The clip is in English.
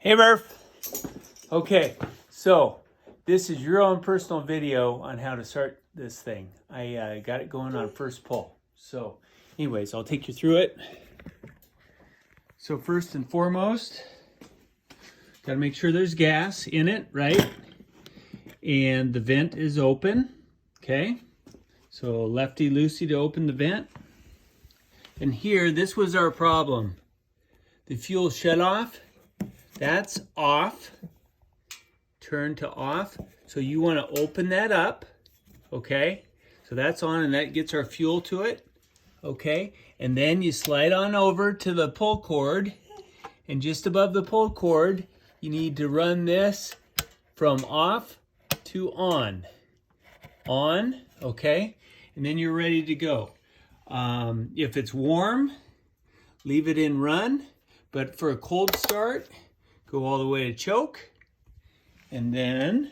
Hey Murph. Okay, so this is your own personal video on how to start this thing. I got it going on first pull. So anyways, I'll take you through it. So first and foremost, got to make sure there's gas in it, right? And the vent is open, okay? So lefty-loosey to open the vent. And here, this was our problem. The fuel shut off. That's off. Turn to off. So you want to open that up, okay? So that's on and that gets our fuel to it, okay? And then you slide on over to the pull cord, and just above the pull cord, you need to run this from off to on. On, okay? And then you're ready to go. If it's warm, leave it in run, but for a cold start, go all the way to choke, and then